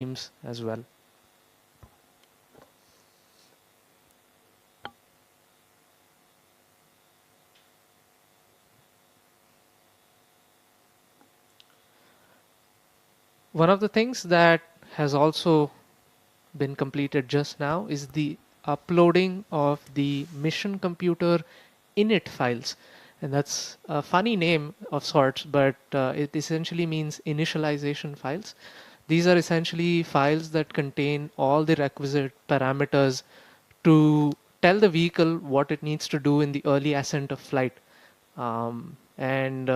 teams as well. One of the things that has also been completed just now is the uploading of the mission computer init files. And that's a funny name of sorts, but it essentially means initialization files. These are essentially files that contain all the requisite parameters to tell the vehicle what it needs to do in the early ascent of flight. And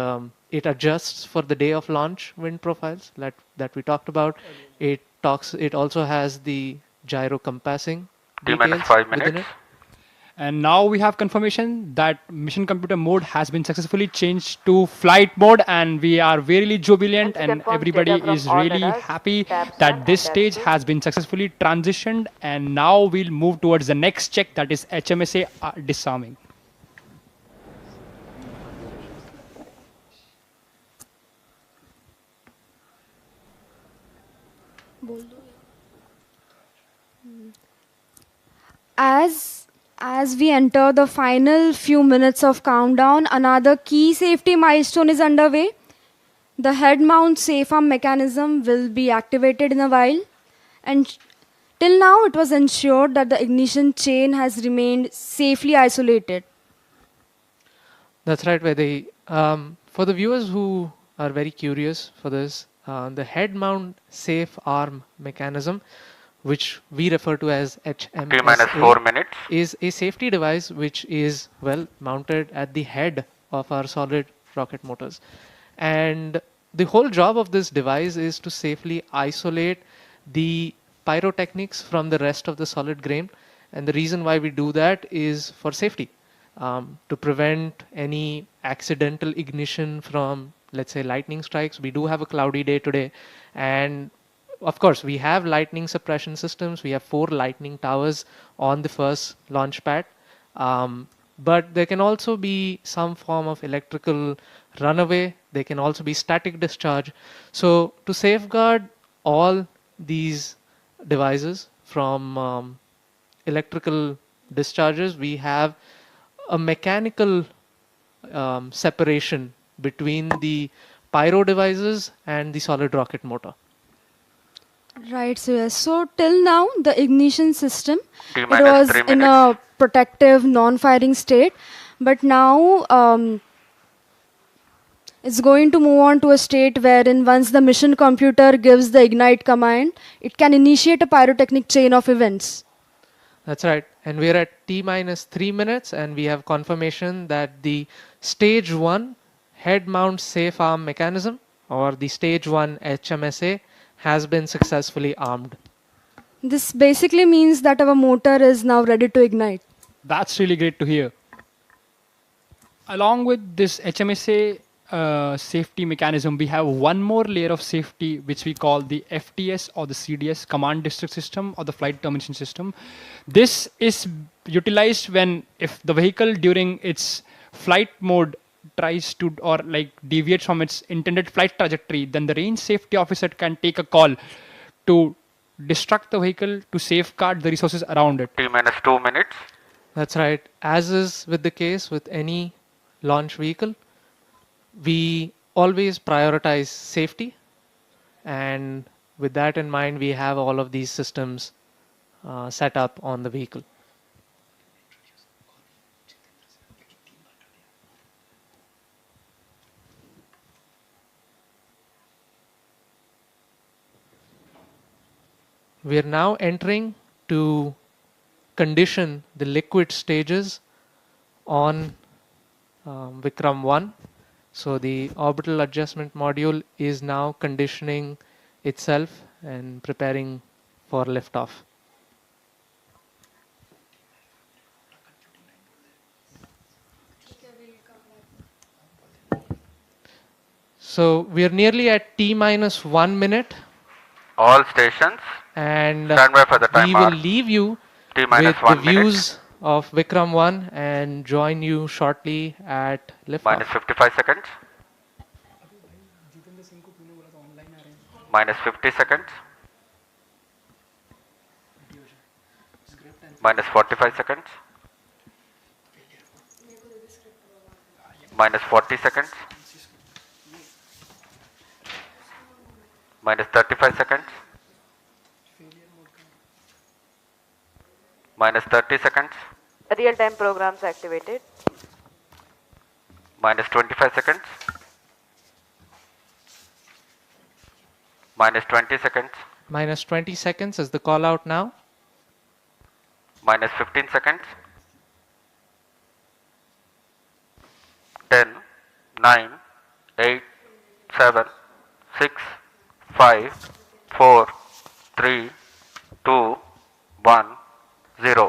it adjusts for the day of launch wind profiles that we talked about. It also has the gyro compassing T minus details 5 within minutes. it. And now we have confirmation that mission computer mode has been successfully changed to flight mode, and we are really jubilant and everybody is really happy that this stage has been successfully transitioned, and now we'll move towards the next check, that is HMSA disarming. As we enter the final few minutes of countdown, another key safety milestone is underway. The head mount safe arm mechanism will be activated in a while, and till now it was ensured that the ignition chain has remained safely isolated. That's right, Vedi. For the viewers who are very curious for this, the head mount safe arm mechanism, which we refer to as T minus 4 HMSA, minutes. is a safety device which is well mounted at the head of our solid rocket motors. And the whole job of this device is to safely isolate the pyrotechnics from the rest of the solid grain. And the reason why we do that is for safety, to prevent any accidental ignition from, let's say, lightning strikes. We do have a cloudy day today, and of course, we have lightning suppression systems. We have 4 lightning towers on the first launch pad. But there can also be some form of electrical runaway. There can also be static discharge. So to safeguard all these devices from electrical discharges, we have a mechanical separation between the pyro devices and the solid rocket motor. Right, so yes. So till now, the ignition system, T it minus was 3 in minutes. a protective, non-firing state, but now it's going to move on to a state wherein once the mission computer gives the ignite command, it can initiate a pyrotechnic chain of events. That's right. And we're at T minus 3 minutes, and we have confirmation that the stage 1 head mount safe arm mechanism, or the stage 1 HMSA, has been successfully armed. This basically means that our motor is now ready to ignite. That's really great to hear. Along with this HMSA safety mechanism, we have one more layer of safety which we call the FTS, or the CDS, command district system, or the flight termination system. This is utilized when if the vehicle during its flight mode tries to or like deviates from its intended flight trajectory, then the range safety officer can take a call to distract the vehicle to safeguard the resources around it. T minus 2 minutes. That's right. As is with the case with any launch vehicle, we always prioritize safety. And with that in mind, we have all of these systems set up on the vehicle. We are now entering to condition the liquid stages on Vikram-1. So the orbital adjustment module is now conditioning itself and preparing for liftoff. So we are nearly at T minus 1 minute, All stations. and Stand by for the we will timer. leave you T with minus the 1 minute. views of Vikram-1 and join you shortly at liftoff. Minus 55 seconds. Minus 50 seconds. minus 45 seconds, minus 40 seconds, minus 35 seconds, minus 30 seconds, Real-time programs activated. minus 25 seconds, minus 20 seconds, Minus 20 seconds is the call out now. minus 15 seconds, 10, 9, 8, 7, 6, 5, 4, 3, 2, 1, 0.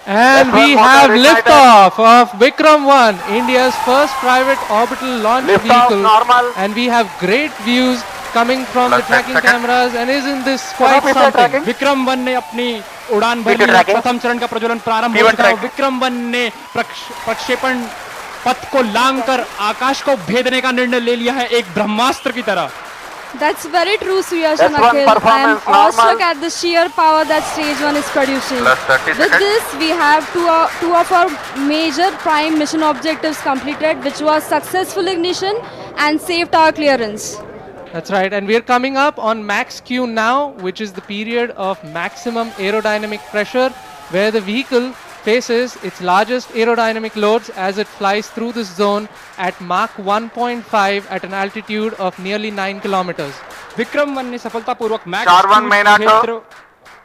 And we have liftoff of Vikram-1, India's first private orbital launch vehicle. And we have great views coming from the Plus 10 tracking seconds. cameras, and isn't this quite something? विक्रम-1 ने अपनी उड़ान भरी है। प्रथम चरण का प्रज्वलन प्रारंभ हो चुका है। विक्रम-1 ने प्रक्षेपण पथ को लांघकर आकाश को भेदने का निर्णय ले लिया है, एक ब्रह्मास्त्र की तरह। That's very true, Suyash and That's one Akhil. I am performance normal. awestruck at the sheer power that stage 1 is producing. Plus 30 With seconds. this, we have two of our major prime mission objectives completed, which was successful ignition and safe tower clearance. That's right, and we are coming up on max Q now, which is the period of maximum aerodynamic pressure, where the vehicle faces its largest aerodynamic loads as it flies through this zone at Mach 1.5 at an altitude of nearly 9 kilometers. विक्रम-1 ने सफलतापूर्वक max Star 1 main auto. क्षेत्र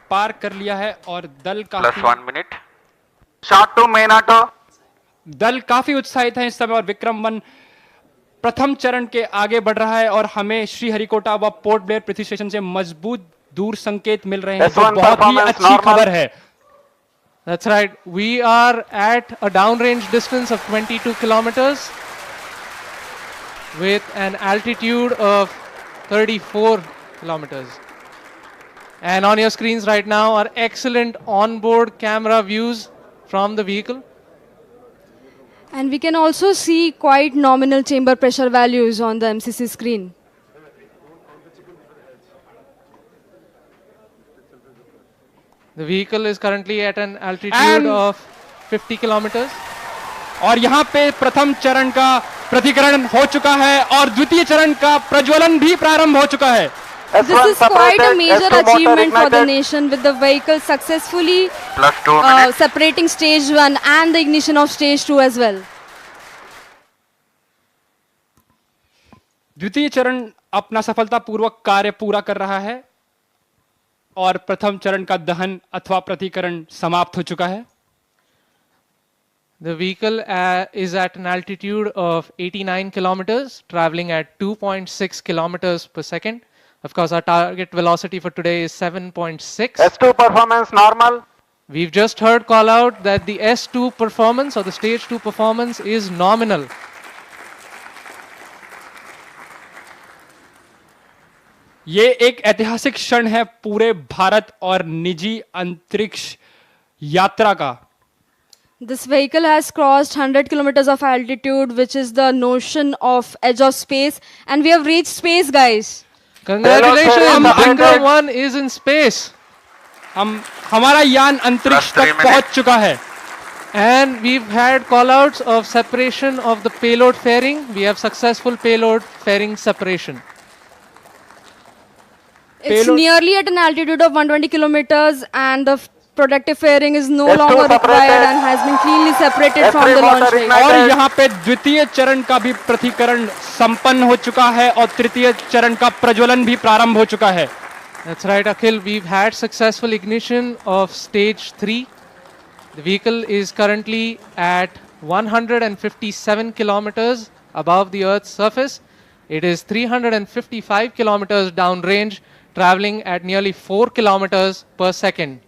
पार कर लिया है और दल Plus 1 काफी minute. Shot 2 main auto. दल काफी उत्साहित है इस समय और विक्रम-1 प्रथम चरण के आगे बढ़ रहा है और हमें श्रीहरिकोटा व पोर्ट ब्लेयर पृथ्वी स्टेशन से मजबूत दूर संकेत मिल रहे हैं, जो S1 बहुत ही performance अच्छी normal. खबर है। That's right, we are at a downrange distance of 22 kilometers with an altitude of 34 kilometers. And on your screens right now are excellent onboard camera views from the vehicle. And we can also see quite nominal chamber pressure values on the MCC screen. The vehicle is currently at an altitude And- of 50 kilometers. और यहाँ पे प्रथम चरण का प्रतिकरण हो चुका है और द्वितीय चरण का प्रज्वलन भी प्रारंभ हो चुका है। This is quite a major achievement for the nation, with the vehicle successfully Plus 2 minutes. separating stage 1 and the ignition of stage 2 as well. द्वितीय चरण अपना सफलतापूर्वक कार्य पूरा कर रहा है और प्रथम चरण का दहन अथवा प्रतिकरण समाप्त हो चुका है। The vehicle is at an altitude of 89 kilometers, traveling at 2.6 kilometers per second. Of course, our target velocity for today is 7.6. S2 performance normal. We've just heard call out that the S2 performance or the stage 2 performance is nominal. ये एक ऐतिहासिक क्षण है पूरे भारत और निजी अंतरिक्ष यात्रा का। This vehicle has crossed 100 kilometers of altitude, which is the notion of edge of space, and we have reached space, guys. Congratulations, Vikram-1 is in space. हमारा यान अंतरिक्ष Plus 3 तक पहुंच चुका है। And we've had callouts of separation of the payload fairing. We have successful payload fairing separation. It's Payload- nearly at an altitude of 120 kilometers, and the protective fairing is no longer required and has been cleanly separated from the launch vehicle. और यहाँ पे द्वितीय चरण का भी प्रतिकरण संपन्न हो चुका है और तृतीय चरण का प्रज्वलन भी प्रारंभ हो चुका है। That's right, Akhil. We've had successful ignition of stage 3. The vehicle is currently at 157 kilometers above the Earth's surface. It is 355 kilometers downrange, traveling at nearly 4 kilometers per second.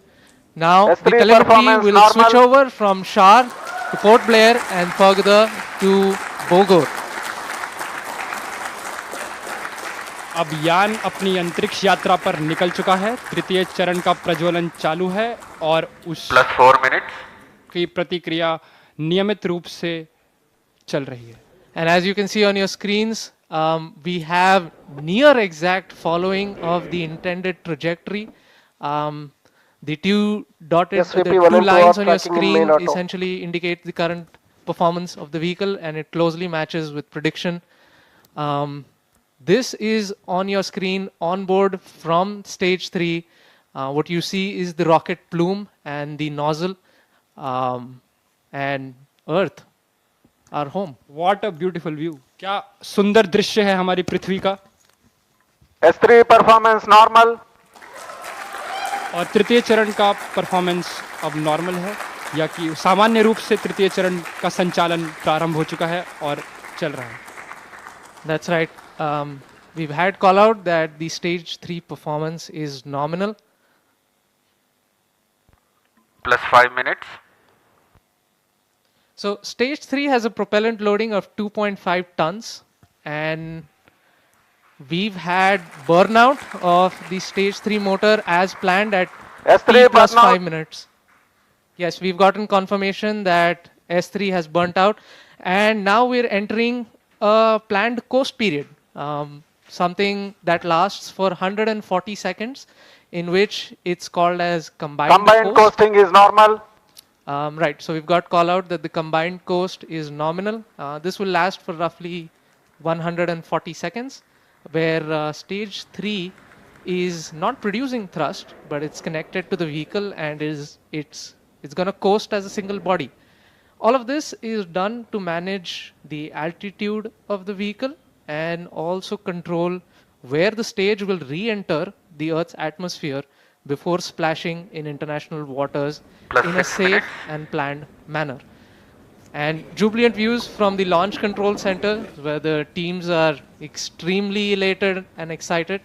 Now, the telemetry will switch over from Shar to Port Blair and further to Bogor. अब यान अपनी अंतरिक्ष यात्रा पर निकल चुका है। तृतीय चरण का प्रज्वलन चालू है और Plus 4 minutes. उसकी प्रतिक्रिया नियमित रूप से चल रही है। And as you can see on your screens, we have near exact following of the intended trajectory. The two dotted, SVP the two 1 and 2 are lines on your tracking in main screen auto. essentially indicate the current performance of the vehicle, and it closely matches with prediction. This is on your screen on board from stage 3. What you see is the rocket plume and the nozzle, and Earth, our home. What a beautiful view. क्या सुंदर दृश्य है हमारी पृथ्वी का. S3 performance normal. और तृतीय चरण का परफॉर्मेंस अब नॉर्मल है, या कि सामान्य रूप से तृतीय चरण का संचालन प्रारंभ हो चुका है और चल रहा है. That's right. We've had call out that the stage 3 performance is nominal. Plus 5 minutes. So stage 3 has a propellant loading of 2.5 tons, and we've had burnout of the stage 3 motor as planned at S3 T plus burnout. 5 minutes. Yes, we've gotten confirmation that S3 has burnt out, and now we're entering a planned coast period, something that lasts for 140 seconds, in which it's called as combined Combined coast. coasting is normal. Right, so we've got call out that the combined coast is nominal. This will last for roughly 140 seconds, where stage 3 is not producing thrust, but it's connected to the vehicle and it's going to coast as a single body. All of this is done to manage the altitude of the vehicle and also control where the stage will re-enter the Earth's atmosphere before splashing in international waters Plus in a 6 safe minutes. and planned manner. And jubilant views from the launch control center, where the teams are extremely elated and excited.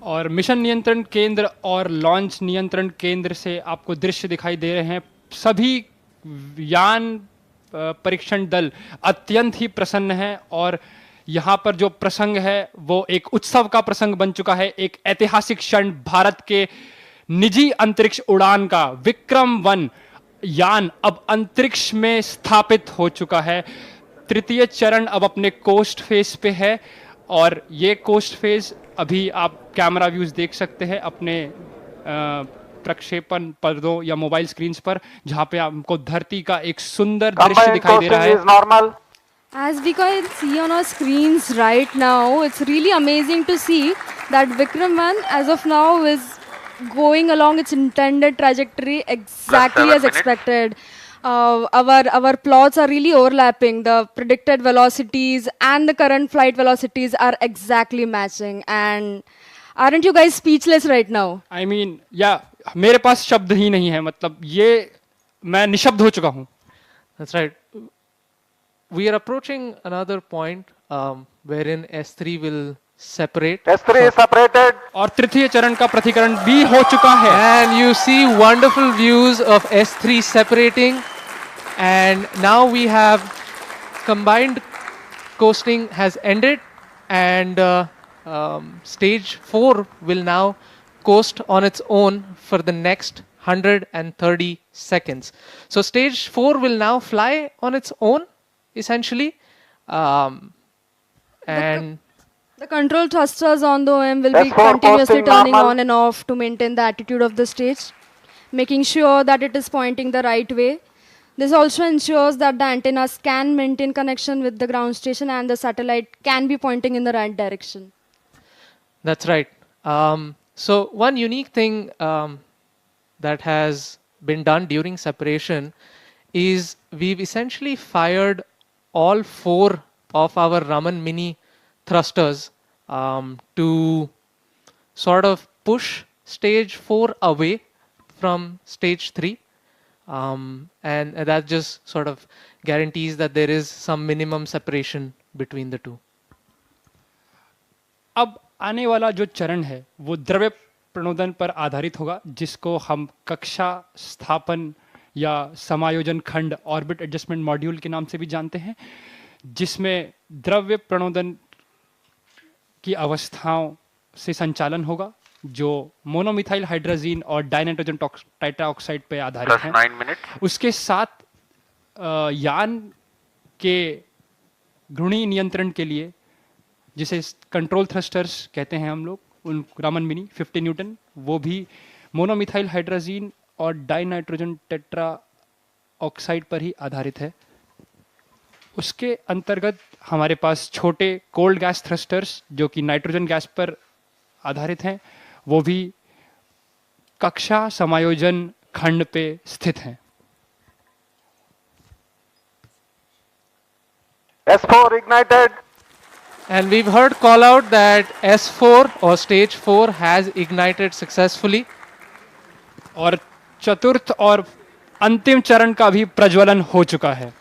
और mission नियंत्रण केंद्र और launch नियंत्रण केंद्र से आपको दृश्य दिखाई दे रहे हैं. सभी यान परीक्षण दल अत्यंत ही प्रसन्न हैं, और यहाँ पर जो प्रसंग है वो एक उत्सव का प्रसंग बन चुका है. एक ऐतिहासिक क्षण भारत के निजी अंतरिक्ष उड़ान का. विक्रम-1 यान अब अंतरिक्ष में स्थापित हो चुका है. तृतीय चरण अब अपने कोस्ट फेज पे है, और ये कोस्ट फेज अभी आप कैमरा व्यूज देख सकते हैं अपने प्रक्षेपण पर्दों या मोबाइल स्क्रीन्स पर, जहां पे आपको धरती का एक सुंदर दृश्य Combined दिखाई दे रहा coasting है. is normal. As we can see on our screens right now, it's really amazing to see that Vikram-1 as of now is going along its intended trajectory exactly 7 as minutes. expected. Our plots are really overlapping. The predicted velocities and the current flight velocities are exactly matching. And aren't you guys speechless right now? I mean, मेरे पास शब्द ही नहीं है. मतलब ये मैं निशब्द हो चुका हूं. That's right. We are approaching another point wherein S3 will separate. S3 is separated. और तृतीय चरण का प्रतिकरण भी हो चुका है. And you see wonderful views of S3 separating. And now we have combined coasting has ended, and stage 4 will now coast on its own for the next 130 seconds. So stage 4 will now fly on its own, essentially. And The control thrusters on the OM will be S4 continuously posting turning normal. on and off to maintain the attitude of the stage, making sure that it is pointing the right way. This also ensures that the antennas can maintain connection with the ground station and the satellite can be pointing in the right direction. That's right. So one unique thing that has been done during separation is we've essentially fired all 4 of our Raman Mini thrusters to sort of push stage 4 away from stage 3. And that just sort of guarantees that there is some minimum separation between the two. अब आने वाला जो चरण है वो द्रव्य प्रणोदन पर आधारित होगा, जिसको हम कक्षा स्थापन या समायोजन खंड ऑर्बिट एडजस्टमेंट मॉड्यूल के नाम से भी जानते हैं, जिसमें द्रव्य प्रणोदन की अवस्थाओं से संचालन होगा, जो मोनोमिथाइल हाइड्रोजीन और डाइनाइट्रोजन टाइट्राऑक्साइड पे आधारित Plus है. 9 minutes. उसके साथ यान के घूर्णी नियंत्रण के लिए, जिसे कंट्रोल थ्रस्टर्स कहते हैं हम लोग, उन रामन मिनी 50 न्यूटन, वो भी मोनोमिथाइल हाइड्राजीन और डाइनाइट्रोजन टेट्रा ऑक्साइड पर ही आधारित है। उसके अंतर्गत हमारे पास छोटे कोल्ड गैस थ्रस्टर्स जो कि नाइट्रोजन गैस पर आधारित हैं, वो भी कक्षा समायोजन खंड पे स्थित हैं। S4 ignited. And we've heard call out that S4 or stage 4 has ignited successfully. और चतुर्थ और अंतिम चरण का भी प्रज्वलन हो चुका है।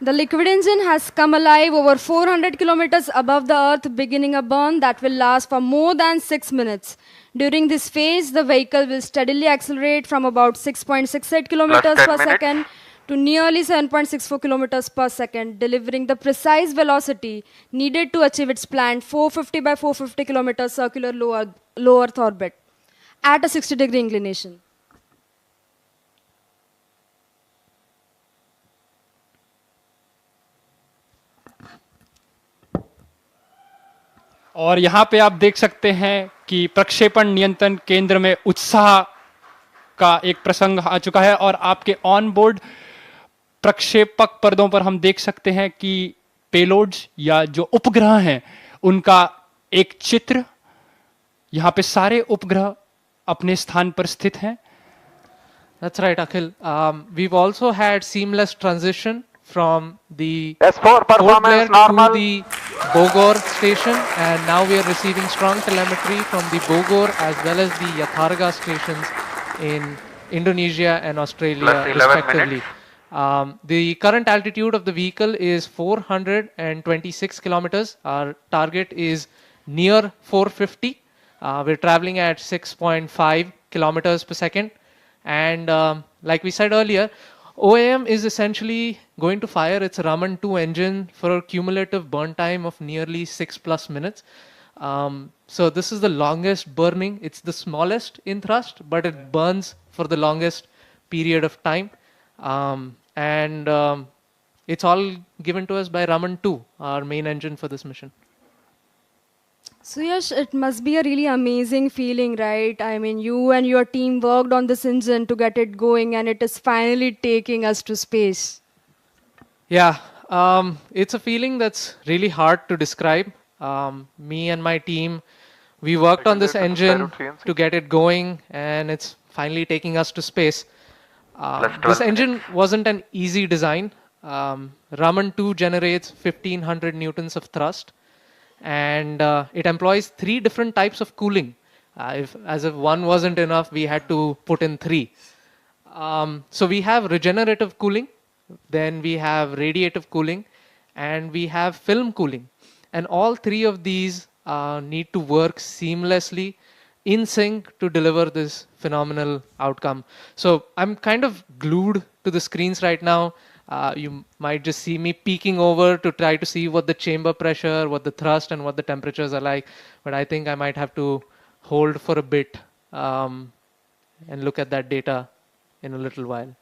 The liquid engine has come alive over 400 kilometers above the earth, beginning a burn that will last for more than 6 minutes. During this phase, the vehicle will steadily accelerate from about 6.68 kilometers 10 per minutes. second to nearly 7.64 kilometers per second, delivering the precise velocity needed to achieve its planned 450 by 450 kilometers circular low Earth orbit at a 60-degree inclination. और यहाँ पे आप देख सकते हैं कि प्रक्षेपण नियंत्रण केंद्र में उत्साह का एक प्रसंग आ चुका है और आपके ऑन बोर्ड प्रक्षेपक पर्दों पर हम देख सकते हैं कि पेलोड्स या जो उपग्रह हैं उनका एक चित्र, यहाँ पे सारे उपग्रह अपने स्थान पर स्थित हैं। That's right, Akhil. We've also had seamless transition from the S4 Port Blair performance normal. to the Bogor station, and now we are receiving strong telemetry from the Bogor as well as the Yatharga stations in Indonesia and Australia Plus 11 respectively. minutes. The current altitude of the vehicle is 426 kilometers. Our target is near 450. We're traveling at 6.5 kilometers per second. And like we said earlier, OAM is essentially going to fire its Raman-2 engine for a cumulative burn time of nearly 6+ minutes. So this is the longest burning. It's the smallest in thrust, but it burns for the longest period of time. It's all given to us by Raman-2, our main engine for this mission. So Yash, it must be a really amazing feeling, right? I mean, you and your team worked on this engine to get it going, and it is finally taking us to space. Yeah, it's a feeling that's really hard to describe. Me and my team, we worked on this engine to get it going, and it's finally taking us to space. This engine wasn't an easy design. Raman-2 generates 1500 newtons of thrust, and it employs 3 different types of cooling. As if one wasn't enough, we had to put in 3. So we have regenerative cooling, then we have radiative cooling, and we have film cooling. And all 3 of these need to work seamlessly in sync to deliver this phenomenal outcome. So I'm kind of glued to the screens right now. You might just see me peeking over to try to see what the chamber pressure, what the thrust, and what the temperatures are like. But I think I might have to hold for a bit and look at that data in a little while.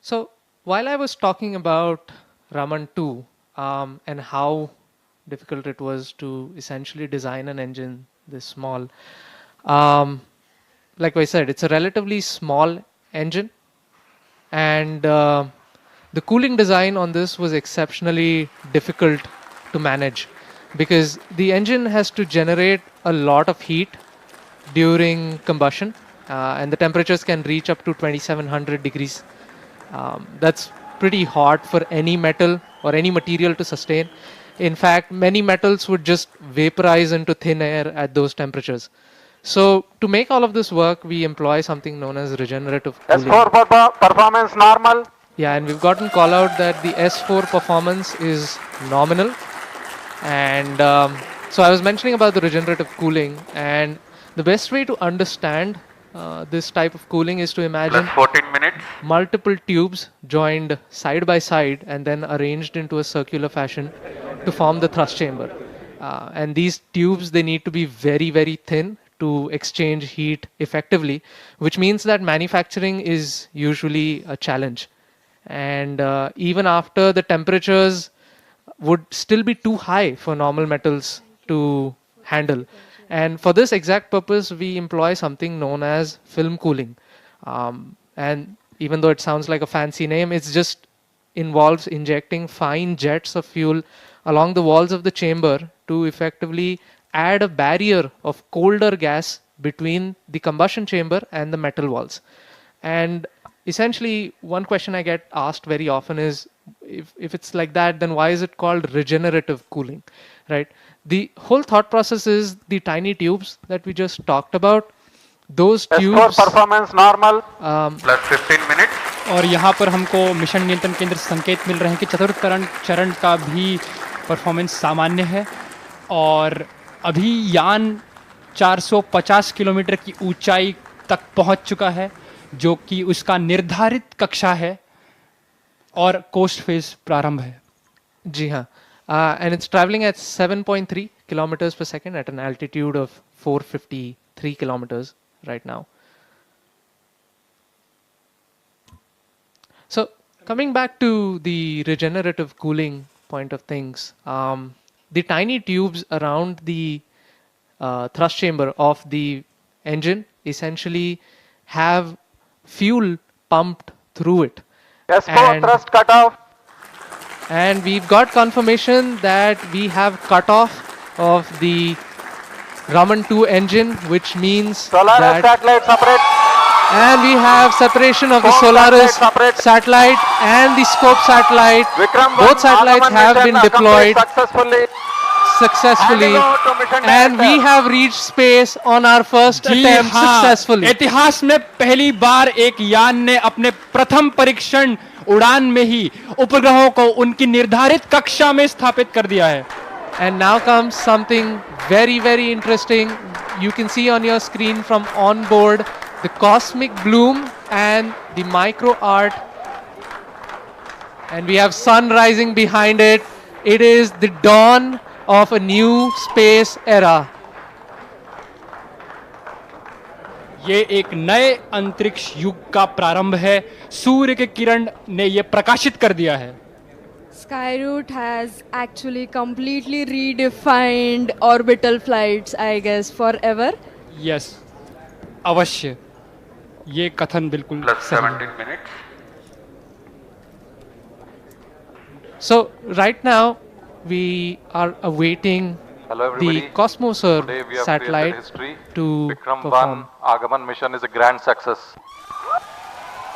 So while I was talking about Raman-2 and how difficult it was to essentially design an engine this small, like I said, it's a relatively small engine, and the cooling design on this was exceptionally difficult to manage because the engine has to generate a lot of heat during combustion, and the temperatures can reach up to 2700 degrees. That's pretty hot for any metal or any material to sustain. In fact, many metals would just vaporize into thin air at those temperatures. So to make all of this work, we employ something known as regenerative cooling. S4 performance normal. Yeah, and we've gotten call out that the S4 performance is nominal. And so I was mentioning about the regenerative cooling, and the best way to understand this type of cooling is to imagine Plus 14 minutes. multiple tubes joined side by side and then arranged into a circular fashion to form the thrust chamber. And these tubes, they need to be very, very thin to exchange heat effectively, which means that manufacturing is usually a challenge. And even after the temperatures would still be too high for normal metals to handle. And for this exact purpose, we employ something known as film cooling. And even though it sounds like a fancy name, it's just involves injecting fine jets of fuel along the walls of the chamber to effectively add a barrier of colder gas between the combustion chamber and the metal walls. And essentially, one question I get asked very often is, if it's like that, then why is it called regenerative cooling, right? The whole thought process is the tiny tubes that we just talked about. Those S4 tubes, performance normal. Plus 15 minutes. और यहाँ पर हमको mission नियंत्रण केंद्र से संकेत मिल रहे हैं कि चतुर्थ चरण का भी परफॉर्मेंस सामान्य है और अभी यान 450 किलोमीटर की ऊंचाई तक पहुंच चुका है जो कि उसका निर्धारित कक्षा है और कोस्ट फेज प्रारंभ है. जी हाँ, and it's traveling at 7.3 kilometers per second at an altitude of 453 kilometers right now. So coming back to the regenerative cooling point of things, the tiny tubes around the thrust chamber of the engine essentially have fuel pumped through it. S4 thrust cutoff. And we've got confirmation that we have cutoff of the Raman-2 engine, which means Solaris that, satellite separate. and we have separation of the Scope Solaris satellite separate. satellite and the Scope satellite. Vikram-1 Both satellites Aagaman have mission been deployed accomplished successfully, Handing over to mission and we director. have reached space on our first ji attempt हाँ, successfully. इतिहास में पहली बार एक यान ने अपने प्रथम परीक्षण उड़ान में ही उपग्रहों को उनकी निर्धारित कक्षा में स्थापित कर दिया है. And now comes something very, very interesting. You can see on your screen from on board the cosmic bloom and the micro art. And we have sun rising behind it. It is the dawn of a new space era. ये एक नए अंतरिक्ष युग का प्रारंभ है. सूर्य के किरण ने ये प्रकाशित कर दिया है. Skyroot has actually completely redefined orbital flights, I guess, forever. Yes, अवश्य ये कथन बिल्कुल Plus सही है. 17 minutes. So right now we are awaiting Hello everybody. the Cosmoser Today we have satellite created history. to Vikram-1 perform. Aagaman mission is a grand success.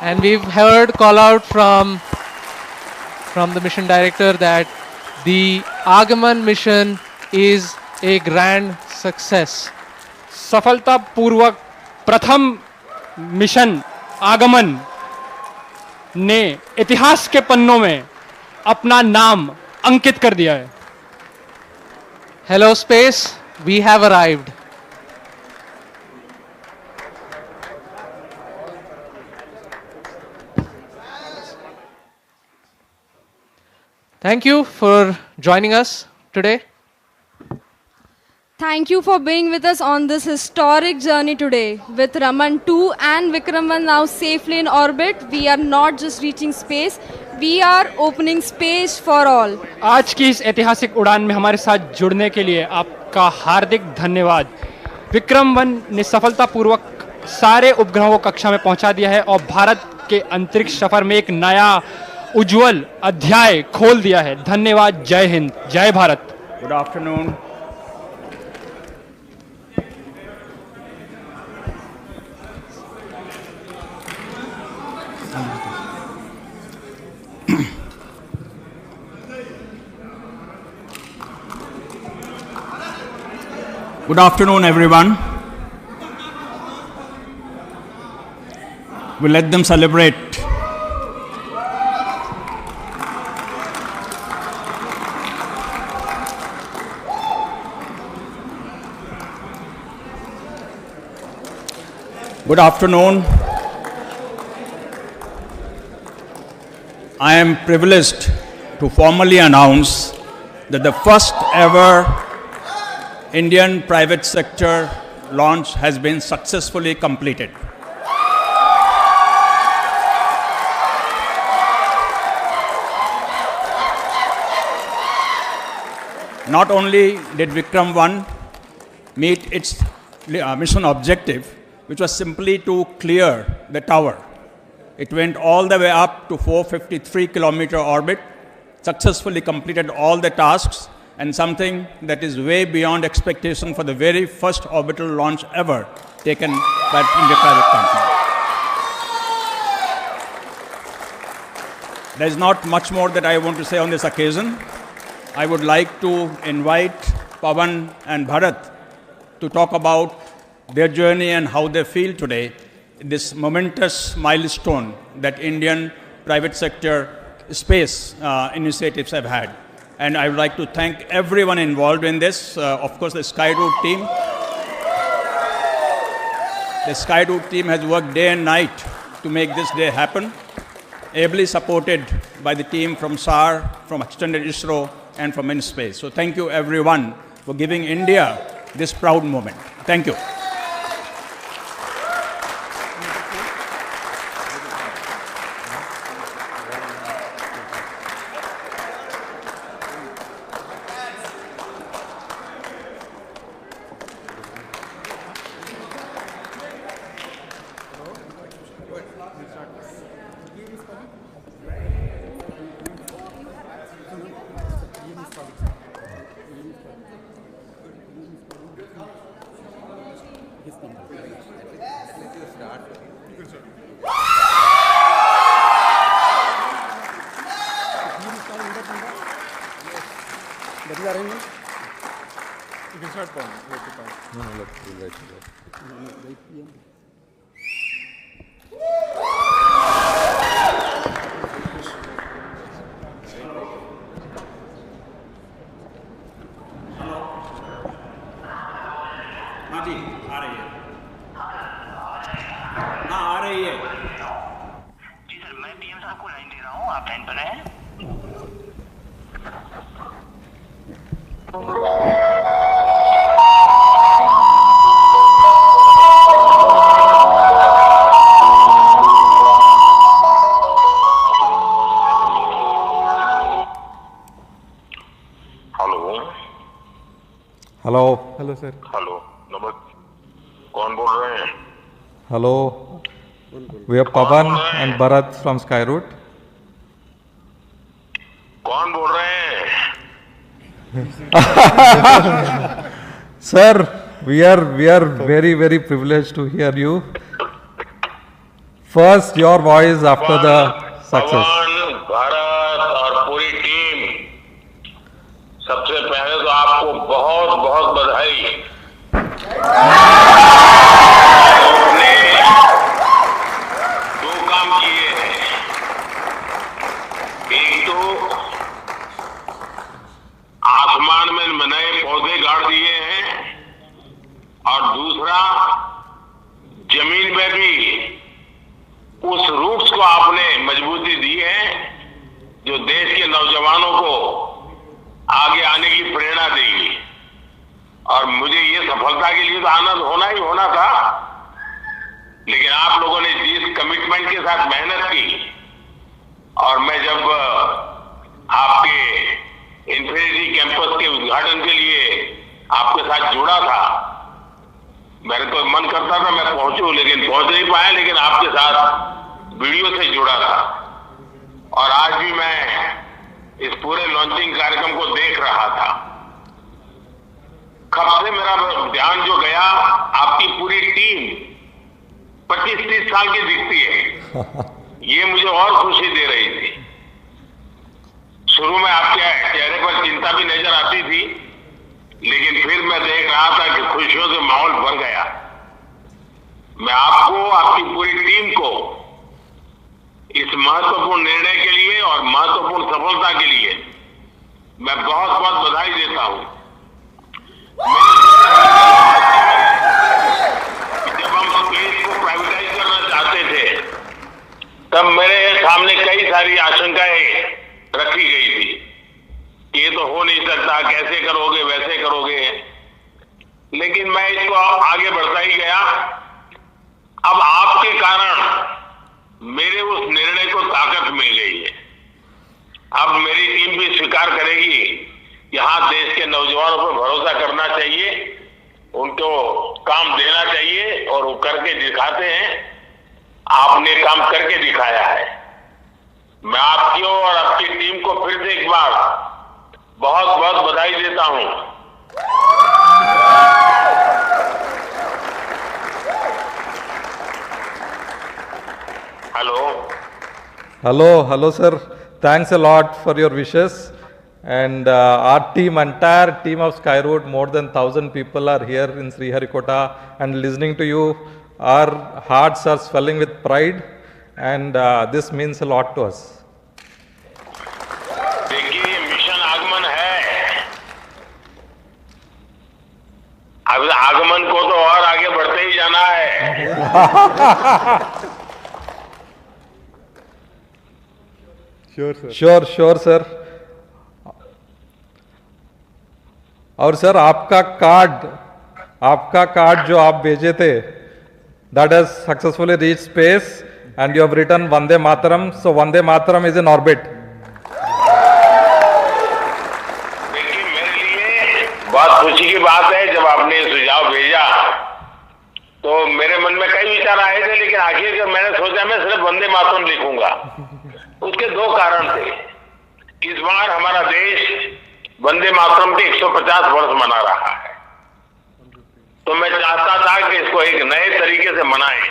And we've heard call out from the mission director that the Aagaman mission is a grand success. सफलतापूर्वक प्रथम mission आगमन ने इतिहास के पन्नों में अपना नाम अंकित कर दिया है. Hello space, we have arrived. Thank you for joining us today. Thank you for being with us on this historic journey today. With Raman-2 and Vikram-1 now safely in orbit, we are not just reaching space, we are opening space for all. आज की इस ऐतिहासिक उड़ान में हमारे साथ जुड़ने के लिए आपका हार्दिक धन्यवाद. विक्रम-1 ने सफलतापूर्वक सारे उपग्रहों को कक्षा में पहुंचा दिया है और भारत के अंतरिक्ष सफर में एक नया उज्जवल अध्याय खोल दिया है. धन्यवाद. जय हिंद, जय Bharat. Good afternoon. Good afternoon, everyone. We'll let them celebrate. Good afternoon. I am privileged to formally announce that the first ever Indian private sector launch has been successfully completed. Not only did Vikram-1 meet its mission objective, which was simply to clear the tower. It went all the way up to 453-kilometer orbit, successfully completed all the tasks, and something that is way beyond expectation for the very first orbital launch ever taken by India private company. There is not much more that I want to say on this occasion. I would like to invite Pawan and Bharat to talk about their journey and how they feel today, this momentous milestone that Indian private sector space initiatives have had. And I would like to thank everyone involved in this, of course the Skyroot team. The Skyroot team has worked day and night to make this day happen, ably supported by the team from SAR, from Extended ISRO, and from InSpace. So thank you everyone for giving India this proud moment. Thank you. Hello hello sir. Hello नमस्ते, कौन बोल रहे हैं? Hello, we are Pawan and Bharat from Skyroot. कौन बोल रहे हैं? Sir, we are very privileged to hear you. First, your voice after the success. पवन, भारत और पूरी टीम, सबसे पहले तो आपको बहुत बहुत बधाई। आपने दो काम किए हैं, एक तो आसमान में नए पौधे गाड़ दिए हैं और दूसरा जमीन में भी उस रूट्स को आपने मजबूती दी है जो देश के नौजवानों को आगे आने की प्रेरणा देगी। और मुझे ये सफलता के लिए तो आनंद होना ही होना था, लेकिन आप लोगों ने जिस कमिटमेंट के साथ मेहनत की, और मैं जब आपके इंफिनिटी कैंपस के उद्घाटन के लिए आपके साथ जुड़ा था, मेरे तो मन करता था मैं पहुंचूं, लेकिन पहुंच नहीं पाया, लेकिन आपके साथ वीडियो से जुड़ा था। और आज भी मैं इस पूरे लॉन्चिंग कार्यक्रम को देख रहा था। कब से मेरा ध्यान जो गया, आपकी पूरी टीम 25-30 साल की दिखती है, ये मुझे और खुशी दे रही थी। शुरू में आपके चेहरे पर चिंता भी नजर आती थी, लेकिन फिर मैं देख रहा था कि खुशियों से माहौल भर गया। मैं आपको, आपकी पूरी टीम को इस महत्वपूर्ण निर्णय के लिए और महत्वपूर्ण सफलता के लिए मैं बहुत बहुत बधाई देता हूं। जब हम स्पेस को प्राइवेटाइज करना चाहते थे, तब मेरे सामने कई सारी आशंकाएं रखी गई थी। ये तो हो नहीं सकता, कैसे करोगे, वैसे करोगे। लेकिन मैं इसको आगे बढ़ता ही गया। अब आपके कारण मेरे उस निर्णय को ताकत मिल गई है। अब मेरी टीम भी स्वीकार करेगी, यहां देश के नौजवानों पर भरोसा करना चाहिए, उनको काम देना चाहिए और वो करके दिखाते हैं। आपने काम करके दिखाया है। मैं आपकी और आपकी टीम को फिर से एक बार बहुत बहुत बधाई देता हूं। Hello, sir. Thanks a lot for your wishes. And our team, entire team of Skyroot, more than 1,000 people are here in Sriharikota and listening to you. Our hearts are swelling with pride, and this means a lot to us. देखिए, mission आगमन है। अब आगमन को तो और आगे बढ़ते ही जाना है। Sure, sir. और सर आपका कार्ड जो आप भेजे थे, that has successfully reached space, and you have written Vande Mataram. So Vande Mataram is in orbit. देखिए, मेरे लिए बहुत खुशी की बात है। जब आपने ये सुझाव भेजा तो मेरे मन में कई विचार आए थे, लेकिन आखिर मैंने सोचा मैं सिर्फ वंदे मातरम लिखूंगा। उसके दो कारण थे। इस बार हमारा देश वंदे मातरम के 150 वर्ष मना रहा है, तो मैं चाहता था कि इसको एक नए तरीके से मनाएं,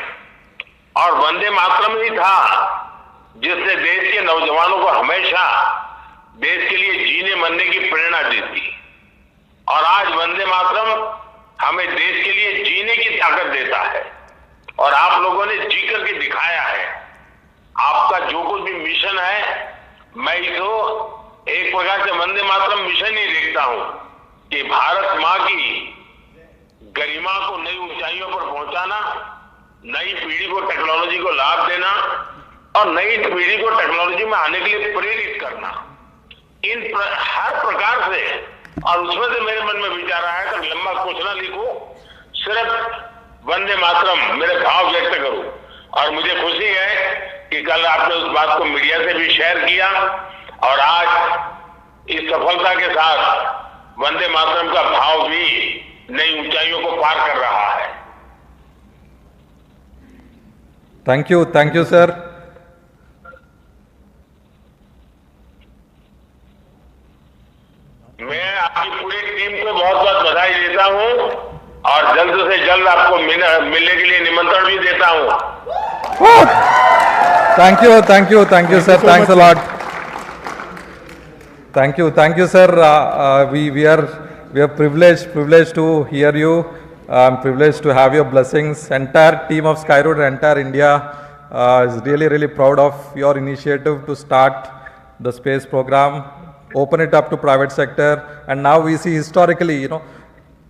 और वंदे मातरम ही था जिसने देश के नौजवानों को हमेशा देश के लिए जीने मरने की प्रेरणा दी थी। और आज वंदे मातरम हमें देश के लिए जीने की ताकत देता है, और आप लोगों ने जी करके दिखाया है। आपका जो कुछ भी मिशन है, मैं इसको एक प्रकार से वंदे मातरम मिशन ही देखता हूं कि भारत मां की गरिमा को नई ऊंचाइयों पर पहुंचाना, नई पीढ़ी को टेक्नोलॉजी को लाभ देना और नई पीढ़ी को टेक्नोलॉजी में आने के लिए प्रेरित करना, हर प्रकार से। और उसमें से मेरे मन में विचार आया कि लंबा कुछ ना लिखूं, सिर्फ वंदे मातरम मेरे भाव व्यक्त करूं। और मुझे खुशी है कि कल आपने उस बात को मीडिया से भी शेयर किया, और आज इस सफलता के साथ वंदे मातरम का भाव भी नई ऊंचाइयों को पार कर रहा है। Thank you, sir. मैं आपकी पूरी टीम को बहुत बहुत बधाई देता हूं, और जल्द से जल्द आपको मिलने के लिए निमंत्रण भी देता हूं। Thank you, sir. Thanks a lot. Thank you, sir. We are privileged to hear you. I'm privileged to have your blessings. Entire team of Skyroot, entire India is really proud of your initiative to start the space program, open it up to private sector, and now we see historically,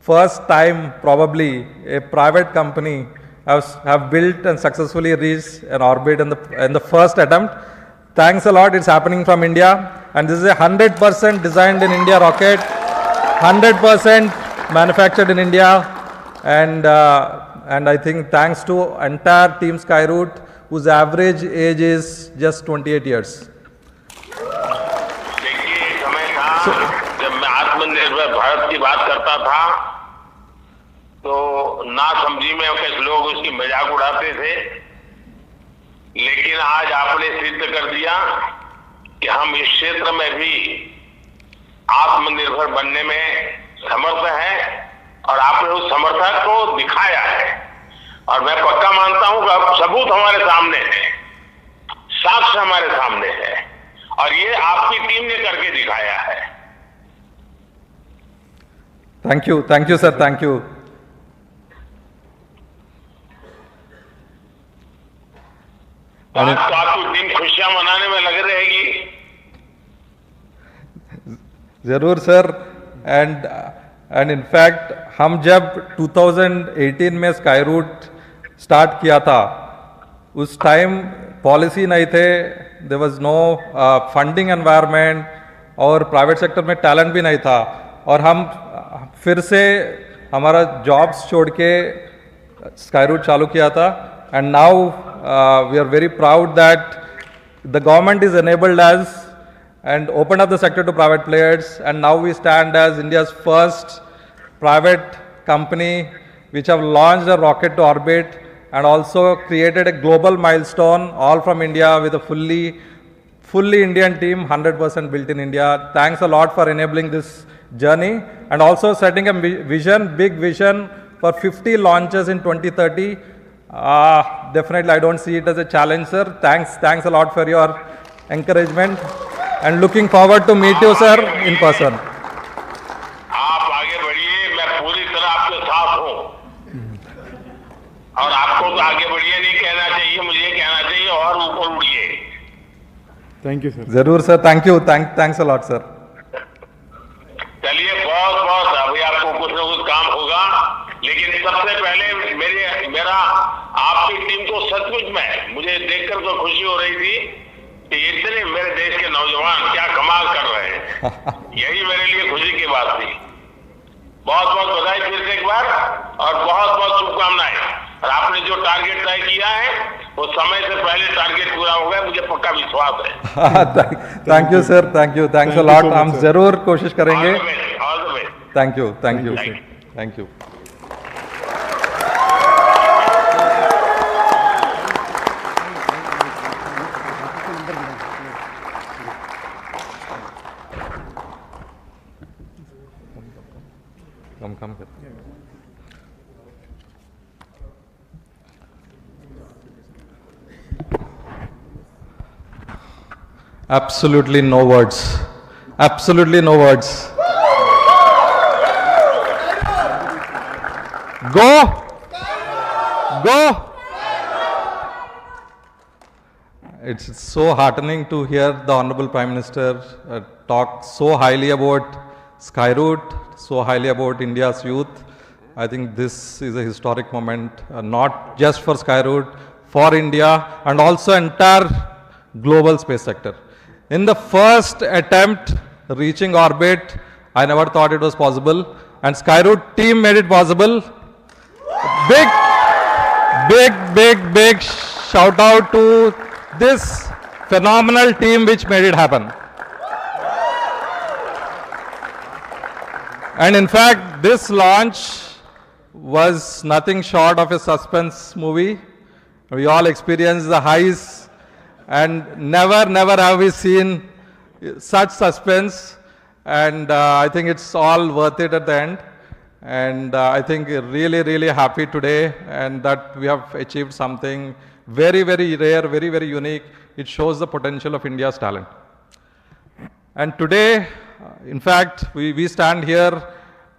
first time probably a private company have built and successfully reached an orbit in the first attempt. Thanks a lot. It's happening from India, and this is a 100% designed in India rocket, 100% manufactured in India, and I think thanks to entire team Skyroot, whose average age is just 28 years. देखिए, समय था जब मैं आत्मनिर्भर भारत की बात करता था तो ना समझी में कुछ लोग उसकी मजाक उड़ाते थे, लेकिन आज आपने सिद्ध कर दिया कि हम इस क्षेत्र में भी आत्मनिर्भर बनने में समर्थ हैं, और आपने उस समर्थक को दिखाया है। और मैं पक्का मानता हूं कि अब सबूत हमारे सामने है, साक्ष्य हमारे सामने है, और ये आपकी टीम ने करके दिखाया है। Thank you, sir. Thank you. आज तो आपकी टीम खुशियां मनाने में लग रहेगी। जरूर सर। एंड इनफैक्ट हम जब 2018 में स्काईरूट स्टार्ट किया था, उस टाइम पॉलिसी नहीं थे, there was no funding environment, और प्राइवेट सेक्टर में टैलेंट भी नहीं था, और हम फिर से हमारा jobs छोड़ के Skyroot चालू किया था, and now we are very proud that the government is enabled us and opened up the sector to private players, and now we stand as India's first private company which have launched a rocket to orbit and also created a global milestone, all from India with a fully Indian team, 100% built in India. Thanks a lot for enabling this journey and also setting a vision, big vision for 50 launches in 2030. Definitely I don't see it as a challenge, sir. Thanks a lot for your encouragement and looking forward to meet you, sir, in person. आप आगे बढ़िए, मैं पूरी तरह आपके साथ हूँ और आपको तो आगे बढ़िए नहीं कहना चाहिए, मुझे कहना चाहिए और ऊपर उड़िए. Thank you, sir. जरूर sir, thank you, thanks a lot, sir. चलिए बहुत अभी आपको कुछ न कुछ काम होगा, लेकिन सबसे पहले मेरा आपकी टीम को सचमुच में मुझे देखकर तो खुशी हो रही थी कि इतने मेरे देश के नौजवान क्या कमाल कर रहे हैं. यही मेरे लिए खुशी की बात थी. बहुत बहुत बधाई फिर से एक बार और बहुत बहुत शुभकामनाएं. और आपने जो टारगेट तय किया है वो समय से पहले टारगेट पूरा हो गया, मुझे पक्का विश्वास है. Thank you sir, thanks a lot. हम जरूर कोशिश करेंगे. All the best. Thank you. Come. Absolutely no words. Go. It's so heartening to hear the Honorable Prime Minister talk so highly about Skyroot, so highly about India's youth. I think this is a historic moment, not just for Skyroot, for India and also entire global space sector. In the first attempt reaching orbit, I never thought it was possible, and Skyroot team made it possible. Big shout out to this phenomenal team which made it happen. And in fact, this launch was nothing short of a suspense movie. We all experienced the highs, and never have we seen such suspense. And I think it's all worth it at the end. And I think really happy today, and that we have achieved something very rare, very unique. It shows the potential of India's talent. And today, in fact, we stand here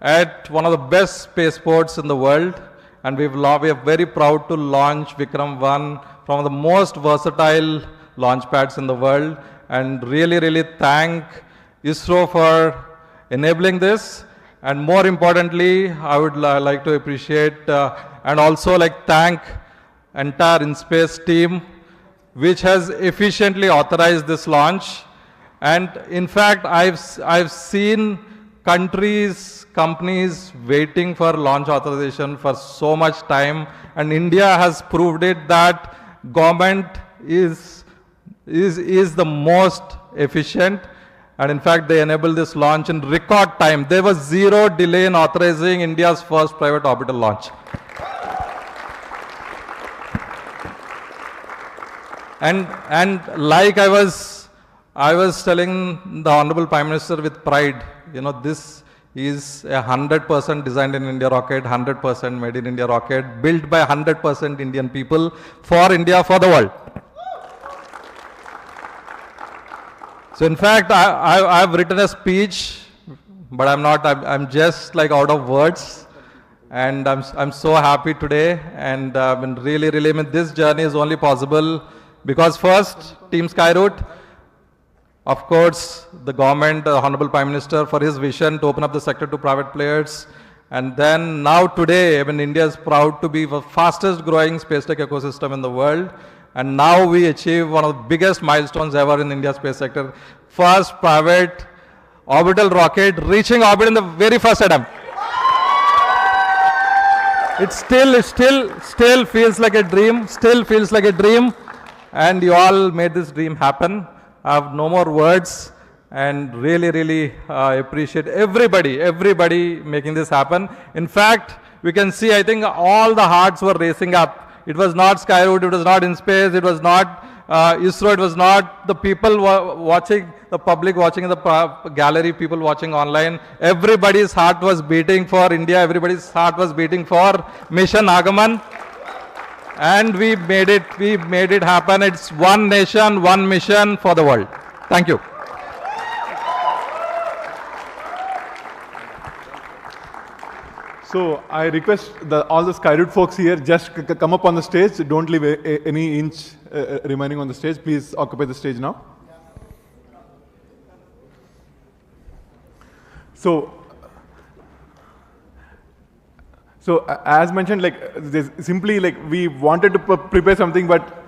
at one of the best spaceports in the world, and we are very proud to launch Vikram-1 from the most versatile launch pads in the world, and really thank ISRO for enabling this. And more importantly, I would like to appreciate and also thank entire InSpace team, which has efficiently authorized this launch. And in fact, I've seen companies waiting for launch authorization for so much time, and India has proved it that government is the most efficient. And in fact, they enabled this launch in record time. There was zero delay in authorizing India's first private orbital launch. And like I was telling the Honorable Prime Minister with pride, this is a 100% designed in India rocket, 100% made in India rocket, built by 100% Indian people, for India, for the world. So in fact, I've written a speech, but I'm just out of words. And I'm so happy today, and really, this journey is only possible because first, Team Skyroot, of course, the government, the Honorable Prime Minister, for his vision to open up the sector to private players. And then now today, India is proud to be the fastest growing space tech ecosystem in the world. And now we achieve one of the biggest milestones ever in India's space sector. First private orbital rocket reaching orbit in the very first attempt. It still feels like a dream, still feels like a dream. And you all made this dream happen. I have no more words and really appreciate everybody making this happen. In fact, we can see, I think all the hearts were racing up. It was not Skyroot, it was not InSpace, it was not ISRO, it was not the people watching, the public watching in the gallery, people watching online. Everybody's heart was beating for India, everybody's heart was beating for mission Aagaman. And we made it happen. It's one nation, one mission for the world. Thank you. So I request all the Skyroot folks here just come up on the stage. Don't leave any inch remaining on the stage. Please occupy the stage now. So as mentioned, like simply like we wanted to prepare something, but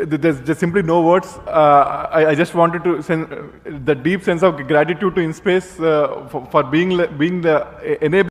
there's just simply no words. I just wanted to send the deep sense of gratitude to InSpace for being the enabler.